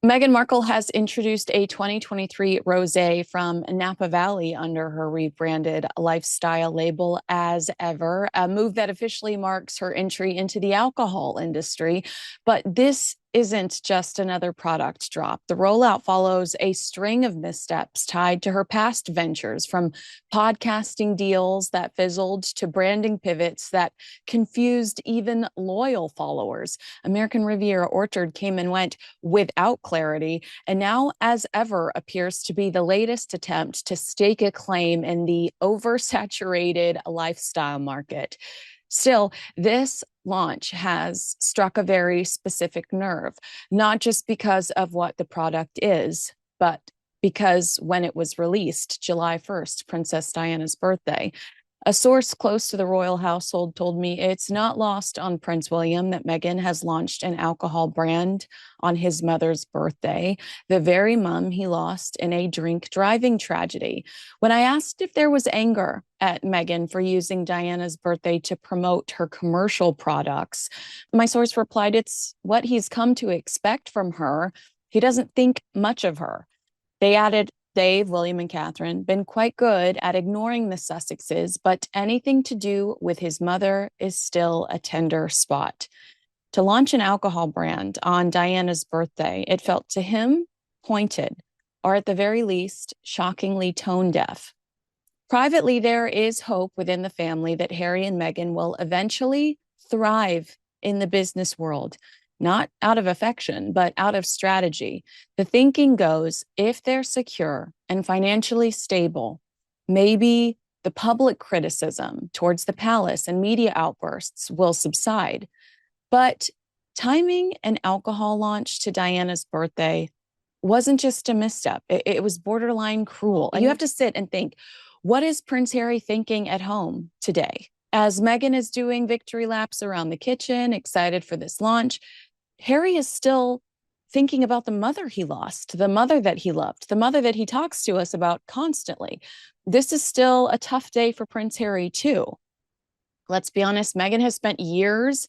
Meghan Markle has introduced a 2023 Rosé from Napa Valley under her rebranded lifestyle label as ever, a move that officially marks her entry into the alcohol industry. But this isn't just another product drop. The rollout follows a string of missteps tied to her past ventures, from podcasting deals that fizzled to branding pivots that confused even loyal followers. American Riviera Orchard came and went without clarity, and now, as ever, appears to be the latest attempt to stake a claim in the oversaturated lifestyle market. Still, this launch has struck a very specific nerve, not just because of what the product is, but because when it was released, July 1st, Princess Diana's birthday, a source close to the royal household told me it's not lost on Prince William that Meghan has launched an alcohol brand on his mother's birthday, the very mum he lost in a drink driving tragedy. When I asked if there was anger at Meghan for using Diana's birthday to promote her commercial products, my source replied it's what he's come to expect from her. He doesn't think much of her. They added, Dave, William, and Catherine been quite good at ignoring the Sussexes, but anything to do with his mother is still a tender spot. To launch an alcohol brand on Diana's birthday, it felt to him pointed, or at the very least, shockingly tone deaf. Privately, there is hope within the family that Harry and Meghan will eventually thrive in the business world, not out of affection, but out of strategy. The thinking goes, if they're secure and financially stable, maybe the public criticism towards the palace and media outbursts will subside. But timing an alcohol launch to Diana's birthday wasn't just a misstep. It was borderline cruel. And you have to sit and think, what is Prince Harry thinking at home today? As Meghan is doing victory laps around the kitchen, excited for this launch, Harry is still thinking about the mother he lost, the mother that he loved, the mother that he talks to us about constantly. This is still a tough day for Prince Harry, too. Let's be honest, Meghan has spent years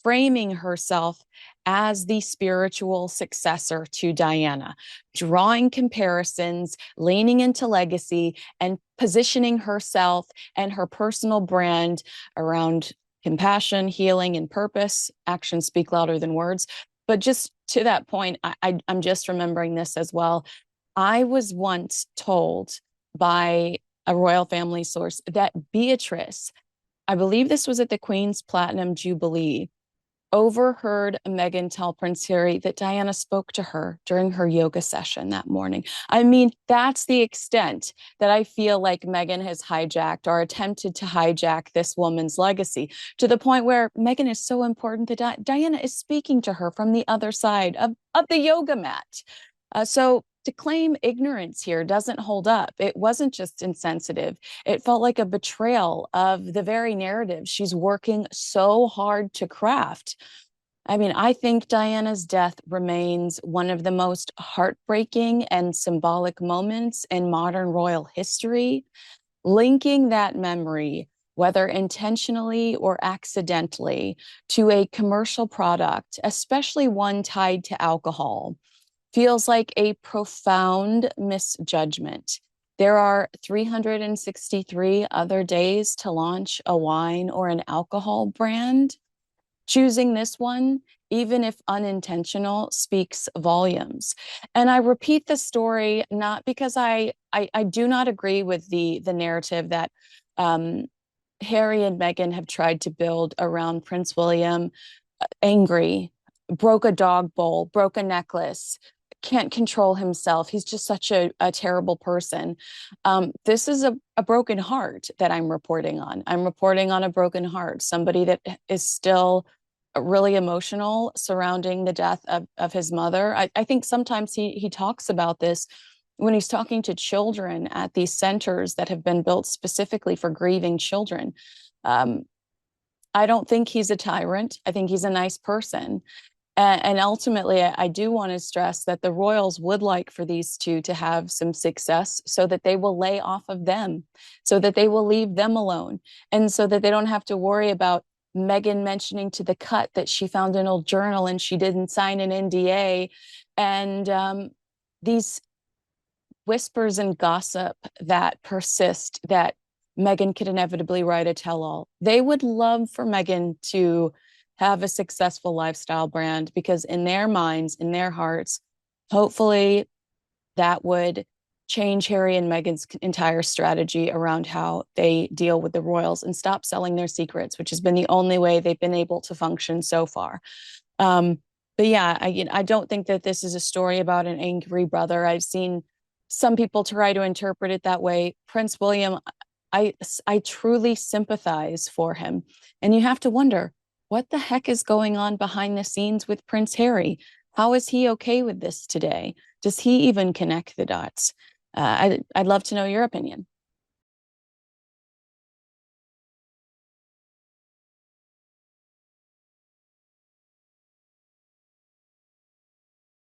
framing herself as the spiritual successor to Diana, drawing comparisons, leaning into legacy, and positioning herself and her personal brand around compassion, healing, and purpose. Actions speak louder than words. But just to that point, I'm just remembering this as well. I was once told by a royal family source that Beatrice, I believe this was at the Queen's Platinum Jubilee, overheard Meghan tell Prince Harry that Diana spoke to her during her yoga session that morning. I mean, that's the extent that I feel like Meghan has hijacked or attempted to hijack this woman's legacy, to the point where Meghan is so important that Diana is speaking to her from the other side of the yoga mat. So to claim ignorance here doesn't hold up. It wasn't just insensitive. It felt like a betrayal of the very narrative she's working so hard to craft. I mean, I think Diana's death remains one of the most heartbreaking and symbolic moments in modern royal history. Linking that memory, whether intentionally or accidentally, to a commercial product, especially one tied to alcohol, feels like a profound misjudgment. There are 363 other days to launch a wine or an alcohol brand. Choosing this one, even if unintentional, speaks volumes. And I repeat the story not because I do not agree with the narrative that Harry and Meghan have tried to build around Prince William, angry, broke a dog bowl, broke a necklace, can't control himself. He's just such a terrible person. This is a broken heart that I'm reporting on. I'm reporting on a broken heart, somebody that is still really emotional surrounding the death of his mother. I think sometimes he talks about this when he's talking to children at these centers that have been built specifically for grieving children. I don't think he's a tyrant. I think he's a nice person. And ultimately, I do want to stress that the royals would like for these two to have some success so that they will lay off of them, so that they will leave them alone, and so that they don't have to worry about Meghan mentioning to the cut that she found an old journal and she didn't sign an NDA And these whispers and gossip that persist that Meghan could inevitably write a tell-all. They would love for Meghan to have a successful lifestyle brand because in their minds, in their hearts, hopefully that would change Harry and Meghan's entire strategy around how they deal with the royals and stop selling their secrets, which has been the only way they've been able to function so far. Um, but yeah, I don't think that this is a story about an angry brother. I've seen some people try to interpret it that way. Prince William, I truly sympathize for him, and you have to wonder what the heck is going on behind the scenes with Prince Harry. How is he okay with this today? Does he even connect the dots? I'd love to know your opinion.